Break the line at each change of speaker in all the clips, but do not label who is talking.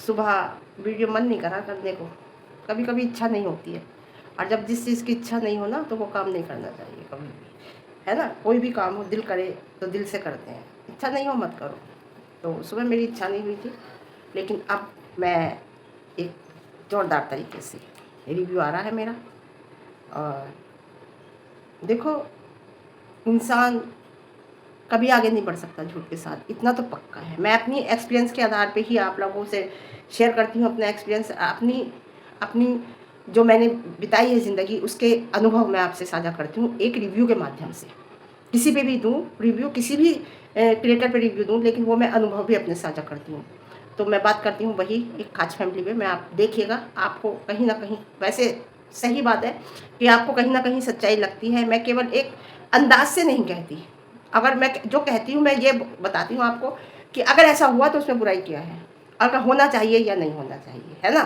सुबह वीडियो मन नहीं करा करने को, कभी कभी इच्छा नहीं होती है। और जब जिस चीज़ की इच्छा नहीं हो ना तो वो काम नहीं करना चाहिए कभी भी, है ना। कोई भी काम हो दिल करे तो दिल से करते हैं, इच्छा नहीं हो मत करो। तो सुबह मेरी इच्छा नहीं हुई थी, लेकिन अब मैं एक ज़ोरदार तरीके से रिव्यू आ रहा है मेरा। और देखो, इंसान कभी आगे नहीं बढ़ सकता झूठ के साथ, इतना तो पक्का है। मैं अपनी एक्सपीरियंस के आधार पे ही आप लोगों से शेयर करती हूँ अपना एक्सपीरियंस, अपनी अपनी जो मैंने बिताई है ज़िंदगी, उसके अनुभव मैं आपसे साझा करती हूँ एक रिव्यू के माध्यम से। किसी पे भी दूँ रिव्यू, किसी भी क्रिएटर पे रिव्यू दूँ, लेकिन वो मैं अनुभव भी अपने साझा करती हूँ। तो मैं बात करती हूँ वही एक खास फैमिली में। मैं आप देखिएगा, आपको कहीं ना कहीं, वैसे सही बात है कि आपको कहीं ना कहीं सच्चाई लगती है। मैं केवल एक अंदाज से नहीं कहती, अगर मैं जो कहती हूँ मैं ये बताती हूँ आपको कि अगर ऐसा हुआ तो उसमें बुराई क्या है, अगर होना चाहिए या नहीं होना चाहिए, है ना।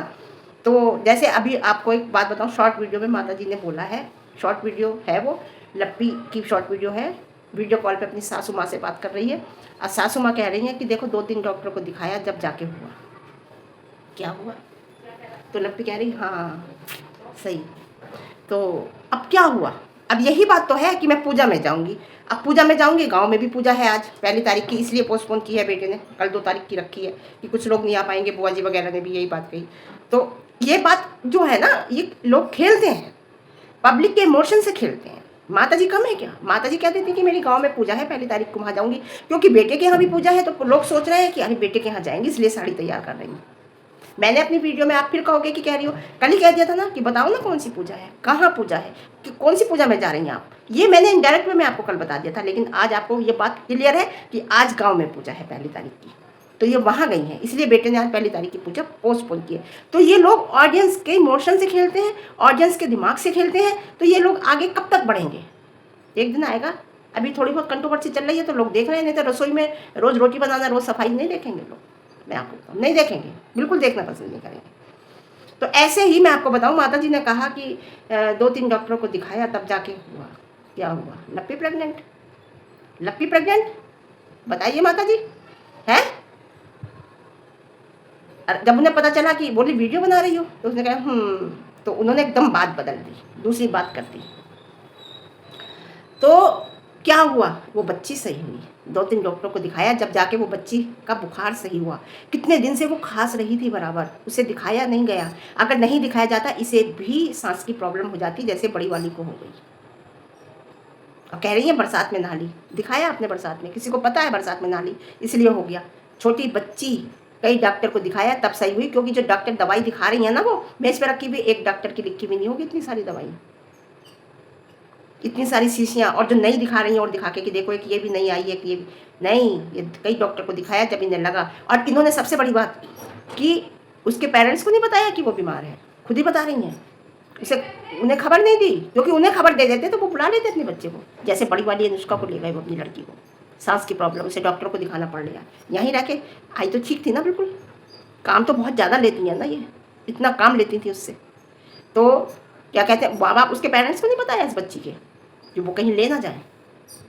तो जैसे अभी आपको एक बात बताऊँ, शॉर्ट वीडियो में माता जी ने बोला है, शॉर्ट वीडियो है वो, लप्पी की शॉर्ट वीडियो है। वीडियो कॉल पे अपनी सासू माँ से बात कर रही है और सासू माँ कह रही हैं कि देखो 2-3 डॉक्टर को दिखाया, जब जाके हुआ क्या हुआ। तो लप्पी कह रही हाँ सही। तो अब क्या हुआ, अब यही बात तो है कि मैं पूजा में जाऊंगी। अब पूजा में जाऊंगी, गांव में भी पूजा है आज 1 तारीख की, इसलिए पोस्टपोन की है बेटे ने, कल 2 तारीख की रखी है कि कुछ लोग नहीं आ पाएंगे। बुआ जी वगैरह ने भी यही बात कही। तो ये बात जो है ना, ये लोग खेलते हैं, पब्लिक के इमोशन से खेलते हैं। माता जी कम है क्या, माता जी कहती थी कि मेरी गांव में पूजा है 1 तारीख को वहाँ जाऊंगी, क्योंकि बेटे के यहाँ भी पूजा है। तो लोग सोच रहे हैं कि अरे बेटे के यहाँ जाएंगे, इसलिए साड़ी तैयार कर रही हूँ। मैंने अपनी वीडियो में, आप फिर कहोगे कि कह रही हो, कल ही कह दिया था ना कि बताओ ना कौन सी पूजा है, कहाँ पूजा है, कि कौन सी पूजा में जा रही हैं आप। ये मैंने इनडायरेक्ट में मैं आपको कल बता दिया था, लेकिन आज आपको ये बात क्लियर है कि आज गांव में पूजा है 1 तारीख की। तो ये वहाँ गई हैं, इसलिए बेटे ने आज 1 तारीख की पूजा पोस्टपोन की है। तो ये लोग ऑडियंस के इमोशन से खेलते हैं, ऑडियंस के दिमाग से खेलते हैं। तो ये लोग आगे कब तक बढ़ेंगे, एक दिन आएगा। अभी थोड़ी बहुत कंट्रोवर्सी चल रही है तो लोग देख रहे हैं, नहीं तो रसोई में रोज़ रोटी बनाना, रोज़ सफाई नहीं देखेंगे लोग। मैं आपको बताऊँ, नहीं देखेंगे, बिल्कुल देखना पसंद नहीं करेंगे। तो ऐसे ही मैं आपको बताऊँ, माता जी ने कहा कि 2-3 डॉक्टरों को दिखाया तब जाके हुआ। क्या हुआ, लप्पी प्रेग्नेंट, लप्पी प्रेग्नेंट, बताइए माता जी है। जब उन्हें पता चला कि बोली वीडियो बना रही हो, तो उसने कहा तो उन्होंने एकदम बात बदल दी, दूसरी बात कर दी। तो क्या हुआ, वो बच्ची सही हुई। 2-3 डॉक्टरों को दिखाया, जब जाके वो बच्ची का बुखार सही हुआ। कितने दिन से वो खांस रही थी बराबर, उसे दिखाया नहीं गया। अगर नहीं दिखाया जाता, इसे भी सांस की प्रॉब्लम हो जाती, जैसे बड़ी वाली को हो गई। और कह रही है बरसात में नहा ली, दिखाया आपने बरसात में, किसी को पता है बरसात में नहा ली इसलिए हो गया। छोटी बच्ची कई डॉक्टर को दिखाया तब सही हुई, क्योंकि जो डॉक्टर दवाई दिखा रही है ना, वो मेज पे रखी हुई एक डॉक्टर की लिखी हुई नहीं होगी इतनी सारी दवाई, इतनी सारी शीशियाँ, और जो नहीं दिखा रही हैं और दिखा के कि देखो एक ये भी नहीं आई है, कि ये नहीं, ये कई डॉक्टर को दिखाया जब इन्हें लगा। और इन्होंने सबसे बड़ी बात कि उसके पेरेंट्स को नहीं बताया कि वो बीमार है, खुद ही बता रही हैं। इसे उन्हें खबर नहीं दी, क्योंकि उन्हें खबर दे देते तो वो बुला लेते अपने बच्चे को। जैसे बड़ी वाली अनुष्का को ले गए वो अपनी लड़की को, सांस की प्रॉब्लम, उसे डॉक्टर को दिखाना पड़ गया। यहीं रह के आई तो ठीक थी ना, बिल्कुल। काम तो बहुत ज़्यादा लेती हैं ना ये, इतना काम लेती थी उससे। तो क्या कहते हैं, माँ बाप उसके पेरेंट्स को नहीं बताया इस बच्ची के, जो वो कहीं ले ना जाए।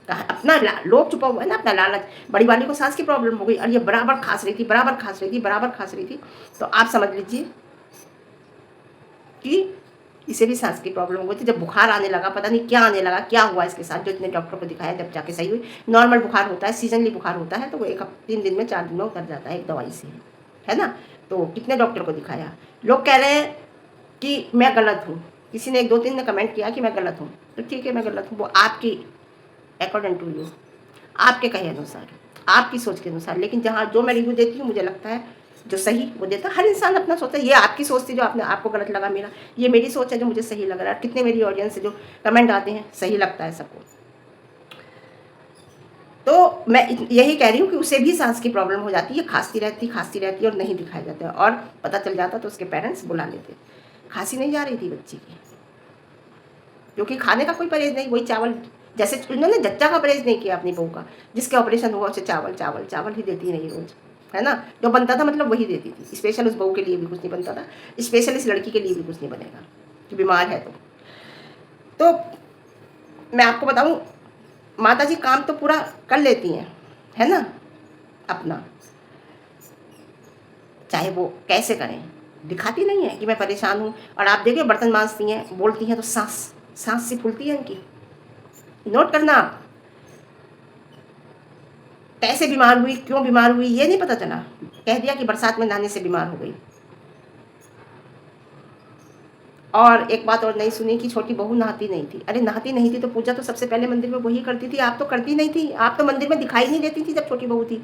कहा अपना लोग छुपा हुआ है ना, अपना लालच। बड़ी वाली को सांस की प्रॉब्लम हो गई और ये बराबर खांस रही थी, बराबर खांस रही थी, बराबर खांस रही थी। तो आप समझ लीजिए कि इसे भी सांस की प्रॉब्लम हो गई थी। जब बुखार आने लगा, पता नहीं क्या आने लगा, क्या हुआ इसके साथ, जो इतने डॉक्टर को दिखाया जब जाके सही हुई। नॉर्मल बुखार होता है, सीजनली बुखार होता है, तो वो 3 दिन में 4 दिन में उतर जाता है एक दवाई से, है ना। तो कितने डॉक्टर को दिखाया। लोग कह रहे हैं कि मैं गलत हूँ, किसी ने 1-2-3 ने कमेंट किया कि मैं गलत हूँ। तो ठीक है, मैं गलत हूँ, वो आपकी अकॉर्डिंग टू यू, आपके कहे अनुसार, आपकी सोच के अनुसार। लेकिन जहाँ जो मैं रिव्यू देती हूँ, मुझे लगता है जो सही वो देता है। हर इंसान अपना सोचता है। ये आपकी सोच थी जो आपको गलत लगा, मेरा ये मेरी सोच है जो मुझे सही लग रहा है। कितने मेरी ऑडियंस से जो कमेंट आते हैं, सही लगता है सबको। तो मैं यही कह रही हूँ कि उसे भी सांस की प्रॉब्लम हो जाती है, खांसती रहती है और नहीं दिखाया जाता है। और पता चल जाता तो उसके पेरेंट्स बुला लेते। खांसी नहीं जा रही थी बच्ची की, क्योंकि खाने का कोई परहेज नहीं, वही चावल, जैसे उन्होंने जच्चा का परहेज नहीं किया अपनी बहू का, जिसके ऑपरेशन हुआ उसे चावल चावल चावल ही देती रही रोज, है ना। जो बनता था मतलब वही देती थी। स्पेशल उस बहू के लिए भी कुछ नहीं बनता था, स्पेशल इस लड़की के लिए भी कुछ नहीं बनेगा कि बीमार है। तो मैं आपको बताऊं, माता जी काम तो पूरा कर लेती हैं, है ना, अपना चाहे वो कैसे करें, दिखाती नहीं है कि मैं परेशान हूँ। और आप देखिए बर्तन मांजती हैं, बोलती हैं तो सांस सी फूलती है इनकी। नोट करना आप, कैसे बीमार हुई, क्यों बीमार हुई, ये नहीं पता चला, कह दिया कि बरसात में नहाने से बीमार हो गई। और एक बात और नहीं सुनी कि छोटी बहू नहाती नहीं थी। अरे नहाती नहीं थी तो पूजा तो सबसे पहले मंदिर में वही करती थी, आप तो करती नहीं थी। आप तो मंदिर में दिखाई नहीं देती थी जब छोटी बहू थी,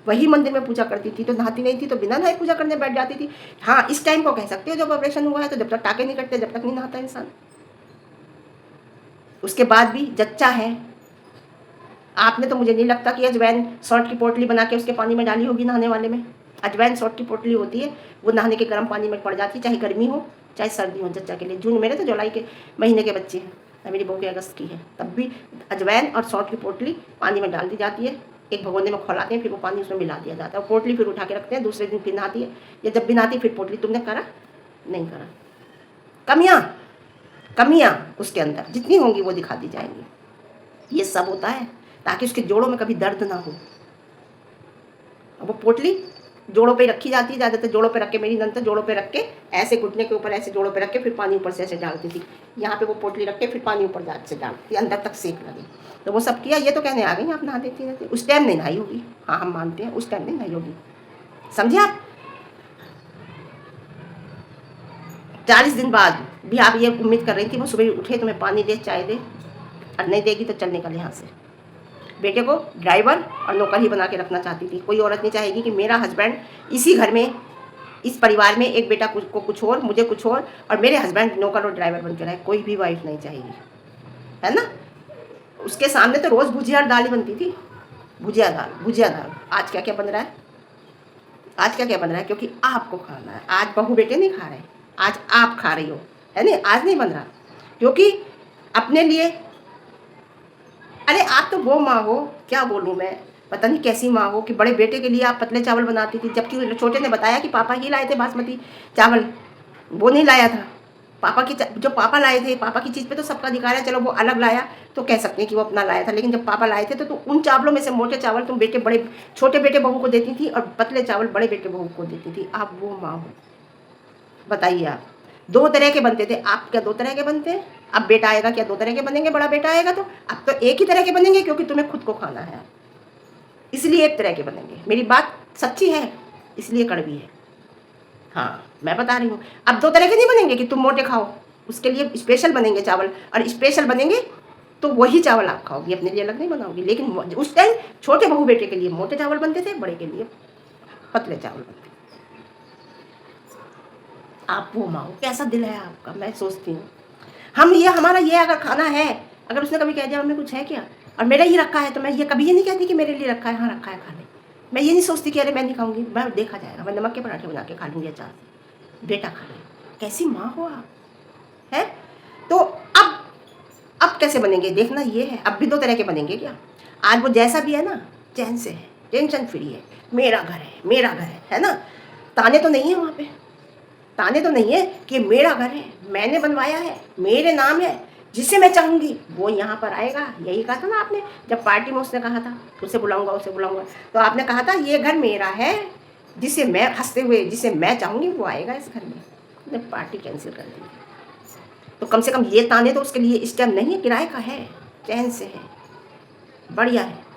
वही मंदिर में पूजा करती थी। तो नहाती नहीं थी तो बिना नहाए पूजा करने बैठ जाती थी। हाँ, इस टाइम को कह सकते हो जब ऑपरेशन हुआ है, तो जब तक टाके नहीं कटते जब तक नहीं नहाता इंसान। उसके बाद भी जच्चा है। आपने तो मुझे नहीं लगता कि अजवैन सॉल्ट की पोटली बना के उसके पानी में डाली होगी नहाने वाले में। अजवैन सॉल्ट की पोटली होती है, वो नहाने के गर्म पानी में पड़ जाती है, चाहे गर्मी हो चाहे सर्दी हो, जच्चा के लिए। जून, मेरे तो जुलाई के महीने के बच्चे हैं, मेरी बहू के अगस्त की है, तब भी अजवैन और सॉल्ट की पोटली पानी में डाल दी जाती है। एक भगोने में खौलाते हैं, फिर वो पानी उसमें मिला दिया जाता है, पोटली फिर उठा के रखते हैं, दूसरे दिन फिर नहाती है, या जब भी नहाती है फिर पोटली। तुमने करा? नहीं करा। कमियाँ उसके अंदर जितनी होंगी वो दिखा दी जाएंगी। ये सब होता है ताकि उसके जोड़ों में कभी दर्द ना हो। वो पोटली जोड़ों पे रखी जाती है, ज़्यादातर जोड़ों पे रख के, मेरी नंद तो जोड़ों पे रख के ऐसे घुटने के ऊपर ऐसे जोड़ों पे रख के फिर पानी ऊपर से ऐसे डालती थी। यहाँ पे वो पोटली रख के फिर पानी ऊपर से डालती, अंदर तक सेक लगे। तो वो सब किया। ये तो कहने आ गई आप नहा देती रहती, उस टाइम नहीं नहाई होगी। हाँ, हम मानते हैं उस टाइम नहीं नहाई होगी, समझे आप। 40 दिन बाद भी आप ये उम्मीद कर रही थी वो सुबह उठे तुम्हें पानी दे, चाय दे, और नहीं देगी तो चल निकल यहाँ से। बेटे को ड्राइवर और नौकर ही बना के रखना चाहती थी। कोई औरत नहीं चाहेगी कि मेरा हस्बैंड इसी घर में, इस परिवार में, एक बेटा को कुछ और, मुझे कुछ और मेरे हस्बैंड नौकर और ड्राइवर बन के रहे। कोई भी वाइफ नहीं चाहेगी, है ना। उसके सामने तो रोज़ भुजिया और दाल ही बनती थी, भुजिया दाल। आज क्या क्या बन रहा है, आज क्या क्या बन रहा है, क्योंकि आपको खाना है। आज बहू बेटे नहीं खा रहे, आज आप खा रही हो, है नहीं। आज नहीं बन रहा क्योंकि अपने लिए। अरे आप तो वो माँ हो, क्या बोलूँ मैं, पता नहीं कैसी माँ हो कि बड़े बेटे के लिए आप पतले चावल बनाती थी, जबकि छोटे ने बताया कि पापा ही लाए थे बासमती चावल, वो नहीं लाया था। पापा की जो पापा लाए थे, पापा की चीज़ पे तो सबका अधिकार है, चलो वो अलग लाया तो कह सकते हैं कि वो अपना लाया था, लेकिन जब पापा लाए थे तो उन चावलों में से मोटे चावल तुम छोटे बेटे बहू को देती थी और पतले चावल बड़े बेटे बहू को देती थी। आप वो माँ हो, बताइए आप। 2 तरह के बनते थे, आप क्या 2 तरह के बनते हैं? अब बेटा आएगा क्या 2 तरह के बनेंगे? बड़ा बेटा आएगा तो अब तो एक ही तरह के बनेंगे, क्योंकि तुम्हें खुद को खाना है, इसलिए एक तरह के बनेंगे। मेरी बात सच्ची है, इसलिए कड़वी है। हाँ, मैं बता रही हूँ। अब 2 तरह के नहीं बनेंगे कि तुम मोटे खाओ, उसके लिए स्पेशल बनेंगे चावल, और स्पेशल बनेंगे तो वही चावल आप खाओगी, अपने लिए अलग नहीं बनाओगी। लेकिन उस टाइम छोटे बहू बेटे के लिए मोटे चावल बनते थे, बड़े के लिए पतले चावल बनते थे। आप वो माँ हो, कैसा दिल है आपका, मैं सोचती हूँ। हमारा ये अगर खाना है, अगर उसने कभी कह दिया हमें कुछ है क्या, और मेरा ही रखा है, तो मैं ये कभी ये नहीं कहती कि मेरे लिए रखा है, हाँ रखा है खा ले। मैं ये नहीं सोचती कि अरे मैं नहीं खाऊंगी, मैं देखा जाएगा, मैं नमक के पराठे बना के खा लूँगी अचार से, बेटा खा ले। कैसी माँ हो आप, है। तो अब कैसे बनेंगे देखना, ये है। अब भी 2 तरह के बनेंगे क्या? आज वो जैसा भी है ना, चैन से है, टेंशन फ्री है, मेरा घर है, मेरा घर है ना। ताने तो नहीं है वहाँ पे, ताने तो नहीं है कि मेरा घर है, मैंने बनवाया है, मेरे नाम है, जिसे मैं चाहूँगी वो यहाँ पर आएगा। यही कहा था ना आपने, जब पार्टी में उसने कहा था उसे बुलाऊंगा, तो आपने कहा था ये घर मेरा है, जिसे मैं, हंसते हुए, जिसे मैं चाहूँगी वो आएगा इस घर में। उसने पार्टी कैंसिल कर दी। तो कम से कम ये ताने तो उसके लिए इस टाइम नहीं है, किराए का है, चैन से है, बढ़िया है।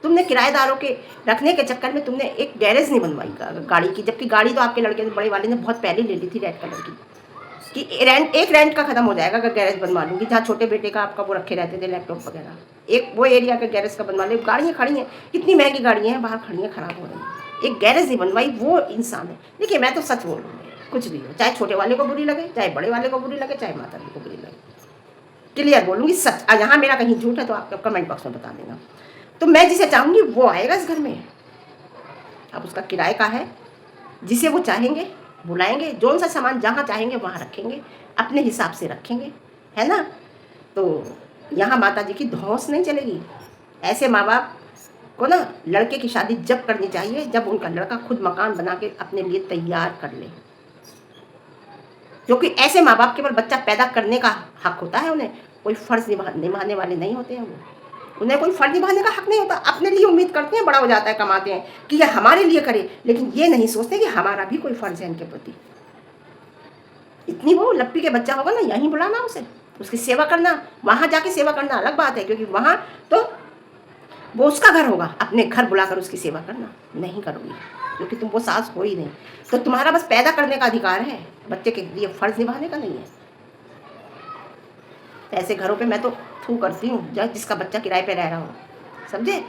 तुमने किराएदारों के रखने के चक्कर में तुमने एक गैरेज नहीं बनवाई गाड़ी की, जबकि गाड़ी तो आपके लड़के बड़े वाले ने बहुत पहले ले ली थी रेड कलर की, कि रेंट का खत्म हो जाएगा अगर गैरेज बनवा लूँगी। जहाँ छोटे बेटे का आपका वो रखे रहते थे लैपटॉप वगैरह, एक वो एरिया का गैरेज का बनवा ले। गाड़ियाँ खड़ी हैं, कितनी महंगी गाड़ियाँ हैं बाहर खड़ी हैं, ख़राब हो रही हैं, एक गैरेज नहीं बनवाई, वो इंसान है। देखिए मैं तो सच बोल रही हूँ, कुछ भी हो, चाहे छोटे वाले को बुरी लगे, चाहे बड़े वाले को बुरी लगे, चाहे माता जी को बुरी लगे, क्लियर बोलूँगी सच। यहाँ मेरा कहीं झूठ है तो आप कमेंट बॉक्स में बता देना। तो मैं जिसे चाहूँगी वो आएगा इस घर में। अब उसका किराए का है, जिसे वो चाहेंगे बुलाएंगे, जो सा सामान जहाँ चाहेंगे वहाँ रखेंगे, अपने हिसाब से रखेंगे, है ना। तो यहाँ माता जी की धौंस नहीं चलेगी। ऐसे माँ बाप को ना लड़के की शादी जब करनी चाहिए जब उनका लड़का खुद मकान बना के अपने लिए तैयार कर ले, क्योंकि ऐसे माँ बाप केवल बच्चा पैदा करने का हक होता है उन्हें, कोई फ़र्ज़ निभाने वाले नहीं होते हैं उन्हें कोई फ़र्ज़ निभाने का हक नहीं होता। अपने लिए उम्मीद करते हैं, बड़ा हो जाता है, कमाते हैं कि ये हमारे लिए करे, लेकिन ये नहीं सोचते कि हमारा भी कोई फ़र्ज़ है इनके प्रति। इतनी वो लप्पी के बच्चा होगा ना, यहीं बुलाना उसे, उसकी सेवा करना। वहाँ जाके सेवा करना अलग बात है, क्योंकि वहाँ तो वो उसका घर होगा, अपने घर बुलाकर उसकी सेवा करना नहीं करोगी, क्योंकि तुम वो सास हो ही नहीं। तो तुम्हारा बस पैदा करने का अधिकार है, बच्चे के लिए फ़र्ज़ निभाने का नहीं है। तो ऐसे घरों पे मैं तो थू करती हूँ जिसका बच्चा किराए पे रह रहा हो, समझे।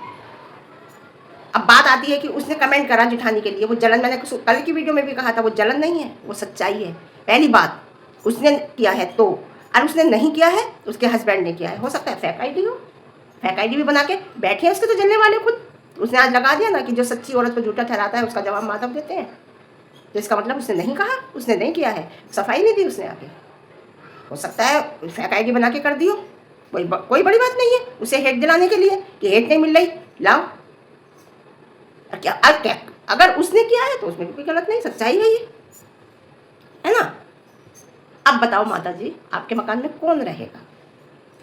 अब बात आती है कि उसने कमेंट करा जुठानी के लिए, वो जलन, मैंने कल की वीडियो में भी कहा था, वो जलन नहीं है, वो सच्चाई है। पहली बात, उसने किया है तो, और उसने नहीं किया है उसके हस्बैंड ने किया है। हो सकता है फेक आईडी हो, फेक आईडी भी बना के बैठे हैं उसके तो जलने वाले खुद। उसने आज लगा दिया ना कि जो सच्ची औरत को झूठा ठहराता है उसका जवाब माधव देते हैं, तो इसका मतलब उसने नहीं कहा, उसने नहीं किया है, सफाई नहीं दी उसने आके। हो सकता है फेक आईडी बना के कर दी हो, कोई बड़ी बात नहीं है, उसे हेट दिलाने के लिए कि हेट नहीं मिल रही, लाओ। क्या अगर उसने किया है तो उसमें कोई गलत नहीं, सच्चाई है ये, है ना। अब बताओ माता जी, आपके मकान में कौन रहेगा?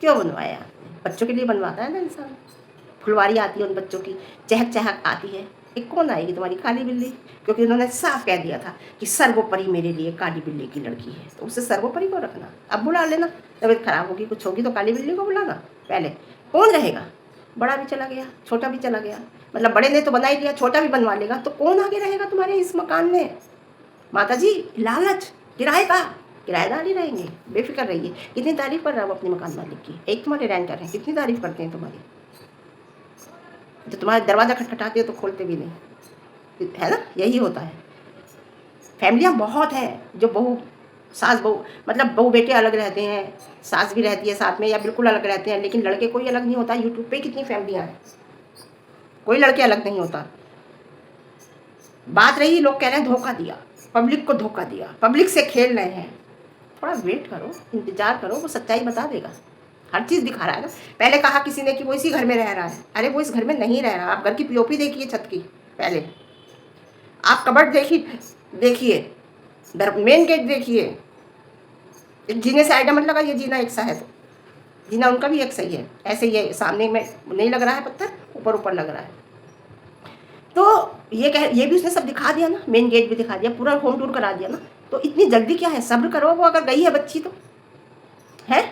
क्यों बनवाया आपने? बच्चों के लिए बनवाता है ना इंसान। फुलवारी आती है उन बच्चों की, चहक चहक आती है, एक कौन आएगी? तुम्हारी काली बिल्ली। क्योंकि उन्होंने साफ कह दिया था कि सर्वोपरि मेरे लिए काली बिल्ली की लड़की है, तो उसे सर्वोपरि को रखना। अब बुला लेना, तबीयत खराब होगी, कुछ होगी तो काली बिल्ली को बुलाना। पहले कौन रहेगा? बड़ा भी चला गया, छोटा भी चला गया, मतलब बड़े ने तो बना ही लिया, छोटा भी बनवा लेगा, तो कौन आगे रहेगा तुम्हारे इस मकान में? माता जी, लालच, किराए का, किराएदार ही रहेंगे, बेफिक्र रहिए। कितनी तारीफ कर रहा है वो अपने मकान मालिक की, एक तुम्हारे रेंटर हैं, कितनी तारीफ करते हैं तुम्हारी। तो तुम्हारे दरवाज़ा खटखटाते हो तो खोलते भी नहीं, है ना, यही होता है। फैमिलियाँ बहुत हैं जो बहू सास बहू, मतलब बहू बेटे अलग रहते हैं, सास भी रहती है साथ में या बिल्कुल अलग रहते हैं, लेकिन लड़के कोई अलग नहीं होता। यूट्यूब पे कितनी फैमिलियाँ हैं, कोई लड़के अलग नहीं होता। बात रही, लोग कह रहे हैं धोखा दिया, पब्लिक को धोखा दिया, पब्लिक से खेल रहे हैं। थोड़ा वेट करो, इंतजार करो, वो सच्चाई बता देगा। हर चीज़ दिखा रहा है ना। पहले कहा किसी ने कि वो इसी घर में रह रहा है, अरे वो इस घर में नहीं रह रहा। आप घर की पीओपी देखिए छत की, पहले आप कबर्ड देखिए, मेन गेट देखिए। जीने से आइडिया मत लगा ये जीना एक सा है, तो जीना उनका भी एक सही है। ऐसे ये सामने में नहीं लग रहा है पत्थर, ऊपर ऊपर लग रहा है। तो ये भी उसने सब दिखा दिया ना, मेन गेट भी दिखा दिया, पूरा होम टूर करा दिया ना। तो इतनी जल्दी क्या है, सब्र करो। वो अगर गई है बच्ची तो है,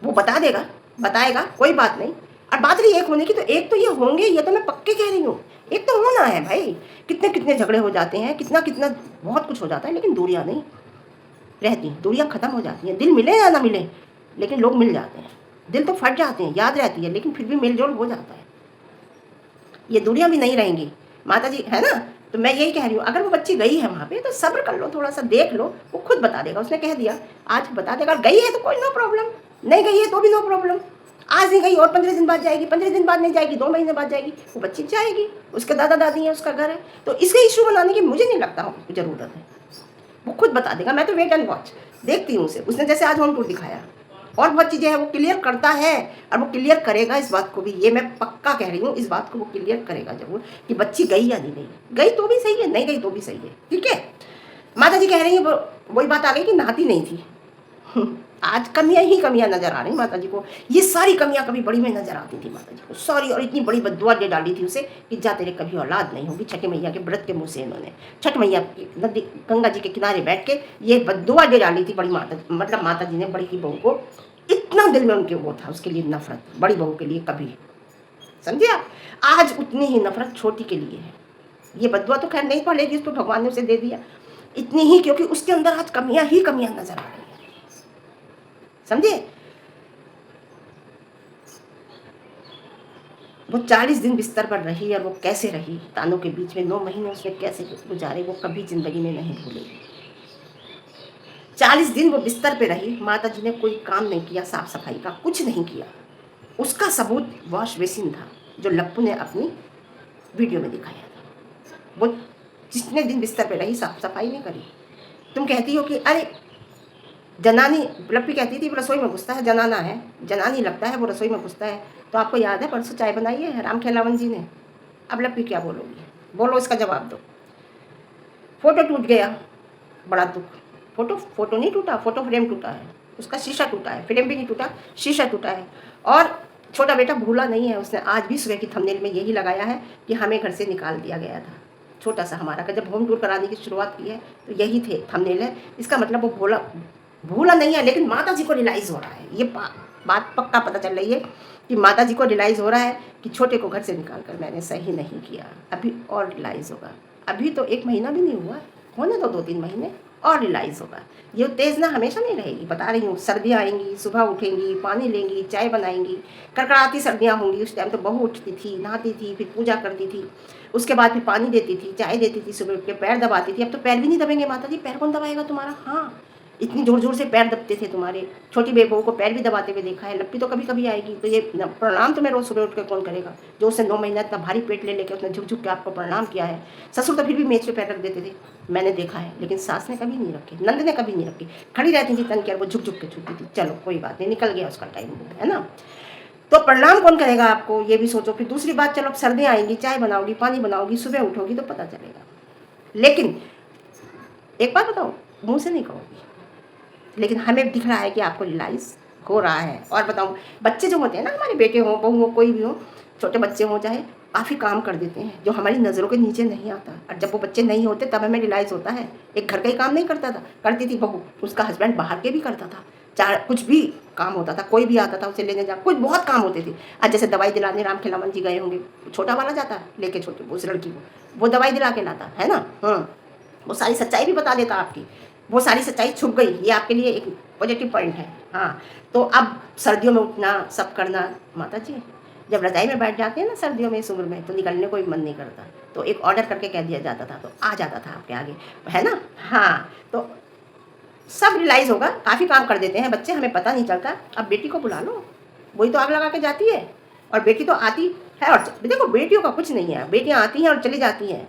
वो बता देगा, बताएगा, कोई बात नहीं। और बात रही एक होने की, तो एक तो ये होंगे, ये तो मैं पक्के कह रही हूँ, एक तो होना है भाई। कितने कितने झगड़े हो जाते हैं, कितना कितना बहुत कुछ हो जाता है, लेकिन दूरियाँ नहीं रहती, दूरियाँ ख़त्म हो जाती हैं। दिल मिले या ना मिले, लेकिन लोग मिल जाते हैं। दिल तो फट जाते हैं, याद रहती है, लेकिन फिर भी मेल जोल हो जाता है। ये दूरियाँ भी नहीं रहेंगी माता जी, है ना। तो मैं यही कह रही हूँ, अगर वो बच्ची गई है वहाँ पे तो सब्र कर लो, थोड़ा सा देख लो, वो खुद बता देगा। उसने कह दिया आज बता देगा। गई है तो कोई नो प्रॉब्लम, नहीं गई है तो भी नो प्रॉब्लम। आज नहीं गई और 15 दिन बाद जाएगी, 15 दिन बाद नहीं जाएगी, 2 महीने बाद जाएगी, वो बच्ची जाएगी, उसके दादा दादी हैं, उसका घर है। तो इसके इशू बनाने की मुझे नहीं लगता ज़रूरत है, वो खुद बता देगा। मैं तो वेट एंड वॉच देखती हूँ उसे। उसने जैसे आज होम टूर दिखाया, और बहुत चीज़ें हैं, वो क्लियर करता है, और वो क्लियर करेगा इस बात को भी, ये मैं पक्का कह रही हूँ, इस बात को वो क्लियर करेगा जरूर कि बच्ची गई या नहीं गई। गई तो भी सही है, नहीं गई तो भी सही है, ठीक है। माता जी कह रही है, वही बात आ गई कि नहाती नहीं थी। आज कमियां ही कमियां नजर आ रही माता जी को। ये सारी कमियां कभी बड़ी में नजर आती थी माता जी को, सॉरी। और इतनी बड़ी बद्दुआ दे डाली थी उसे कि जा तेरे कभी औलाद नहीं होगी। छठी मैया के व्रत के मुँह से इन्होंने, छठ मैया नदी गंगा जी के किनारे बैठ के ये बद्दुआ दे डाली थी बड़ी माता जी ने बड़ी की बहू को। इतना दिल में उनके वो था उसके लिए नफरत, बड़ी बहू के लिए कभी, समझे आप। आज उतनी ही नफरत छोटी के लिए है। ये बद्दुआ तो खैर नहीं पड़ेगी, उसको भगवान ने उसे दे दिया, इतनी ही, क्योंकि उसके अंदर आज कमियां ही कमियां नजर आ रही है, समझे। वो 40 दिन बिस्तर पर रही, और वो कैसे रही तानों के बीच में, 9 महीने उसने कैसे गुजारे, वो कभी जिंदगी में नहीं भूलेगी। 40 दिन वो बिस्तर पे रही, माता जी ने कोई काम नहीं किया, साफ सफाई का कुछ नहीं किया। उसका सबूत वॉश बेसिन था जो लप्पू ने अपनी वीडियो में दिखाया था। वो जितने दिन बिस्तर पे रही, साफ सफाई नहीं करी। तुम कहती हो कि अरे जनानी, लप्पी कहती थी वो रसोई में घुसता है, जनाना है, जनानी लगता है, वो रसोई में घुसता है। तो आपको याद है परसों चाय बनाई है राम खेलावन जी ने। अब लप्पी क्या बोलोगी, बोलो, इसका जवाब दो। फोटो टूट गया, बड़ा दुख। फोटो नहीं टूटा, फोटो फ्रेम टूटा है, उसका शीशा टूटा है, फ्रेम भी नहीं टूटा, शीशा टूटा है। और छोटा बेटा भूला नहीं है, उसने आज भी सुबह की थंबनेल में यही लगाया है कि हमें घर से निकाल दिया गया था। छोटा सा हमारा का जब होम टूर कराने की शुरुआत की है तो यही थे थंबनेल है। इसका मतलब वो भूला नहीं है, लेकिन माता जी को रियलाइज़ हो रहा है, ये बात पक्का पता चल रही है कि माता जी को रियलाइज़ हो रहा है कि छोटे को घर से निकाल कर मैंने सही नहीं किया। अभी और रियलाइज़ होगा, अभी तो 1 महीना भी नहीं हुआ, होने दो 2-3 महीने और रियलाइज़ होगा। ये तेज़ ना हमेशा नहीं रहेगी, बता रही हूँ। सर्दियाँ आएंगी, सुबह उठेंगी, पानी लेंगी, चाय बनाएंगी, कड़कड़ाती सर्दियाँ होंगी। उस टाइम तो बहू उठती थी, नहाती थी, फिर पूजा करती थी, उसके बाद फिर पानी देती थी, चाय देती थी, सुबह उठ के पैर दबाती थी। अब तो पैर भी नहीं दबेंगे माता जी, पैर कौन दबाएगा तुम्हारा? हाँ, इतनी ज़ोर ज़ोर से पैर दबते थे तुम्हारे। छोटी बहू को पैर भी दबाते हुए देखा है। लप्पी तो कभी कभी आएगी, तो ये प्रणाम तुम्हें रोज़ सुबह उठ के कौन करेगा? जो उसने 9 महीना इतना भारी पेट ले लेके उसने झुक झुक के आपको प्रणाम किया है। ससुर तो फिर भी मेज पे पैर रख देते थे, मैंने देखा है, लेकिन सास ने कभी नहीं रखे, नंद ने कभी नहीं रखे। खड़ी रहती थी तन के, वो झुक झुक के छूती थी। चलो कोई बात नहीं, निकल गया उसका टाइम, है ना। तो प्रणाम कौन करेगा आपको, ये भी सोचो। फिर दूसरी बात, चलो अब सर्दियाँ आएंगी, चाय बनाओगी, पानी बनाओगी, सुबह उठोगी तो पता चलेगा। लेकिन एक बात बताओ, मुँह से नहीं कहोगी, लेकिन हमें दिख रहा है कि आपको रियलाइज़ हो रहा है। और बताऊँ, बच्चे जो होते हैं ना, हमारे बेटे हों, बहू हो, कोई भी हो, छोटे बच्चे हों चाहे, काफ़ी काम कर देते हैं जो हमारी नज़रों के नीचे नहीं आता। और जब वो बच्चे नहीं होते तब हमें रियलाइज़ होता है। एक घर का ही काम नहीं करता था, करती थी बहू, उसका हस्बैंड बाहर के भी करता था। चाहे कुछ भी काम होता था, कोई भी आता था उसे लेने जा, कुछ बहुत काम होते थे। आज जैसे दवाई दिलाने राम खिलावन जी गए होंगे, छोटा वाला जाता लेके छोटे उस लड़की को, वो दवाई दिला के लाता, है ना। वो सारी सच्चाई भी बता देता आपकी, वो सारी सच्चाई छुप गई। ये आपके लिए एक पॉजिटिव पॉइंट है। हाँ, तो अब सर्दियों में उठना, सब करना, माता जी जब रज़ाई में बैठ जाते हैं ना सर्दियों में, इस उम्र में, तो निकलने को मन नहीं करता। तो एक ऑर्डर करके कह दिया जाता था तो आ जाता था आपके आगे, है ना। हाँ, तो सब रियलाइज़ होगा, काफ़ी काम कर देते हैं बच्चे, हमें पता नहीं चलता। अब बेटी को बुला लो, वही तो आग लगा के जाती है। और बेटी तो आती है, और देखो बेटियों का कुछ नहीं है, बेटियाँ आती हैं और चली जाती हैं।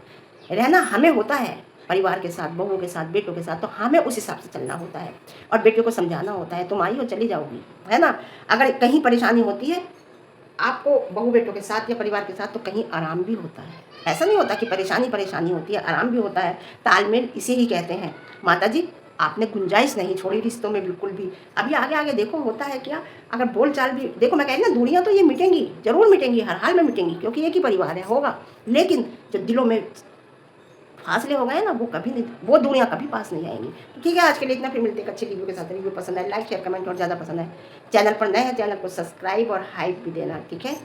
रहना हमें होता है परिवार के साथ, बहुओं के साथ, बेटों के साथ, तो हमें उस हिसाब से चलना होता है। और बेटियों को समझाना होता है, तुम आई हो चली जाओगी, है ना। अगर कहीं परेशानी होती है आपको बहू बेटों के साथ या परिवार के साथ, तो कहीं आराम भी होता है। ऐसा नहीं होता कि परेशानी होती है, आराम भी होता है। तालमेल इसे ही कहते हैं। माता जी आपने गुंजाइश नहीं छोड़ी रिश्तों में बिल्कुल भी। अभी आगे आगे देखो होता है क्या, अगर बोल चाल भी देखो, मैं कह रही ना, दूरियां तो ये मिटेंगी, जरूर मिटेंगी, हर हाल में मिटेंगी, क्योंकि एक ही परिवार है, होगा। लेकिन जो दिलों में फासले हो गए ना, वो कभी नहीं, वो दूरियां कभी पास नहीं आएंगी। तो ठीक है, आज के लिए इतना, फिर मिलते हैं अच्छे रिव्यू के साथ। रिव्यू पसंद है लाइक शेयर कमेंट, और ज़्यादा पसंद है चैनल पर नए हैं चैनल को सब्सक्राइब और हाइप भी देना, ठीक है।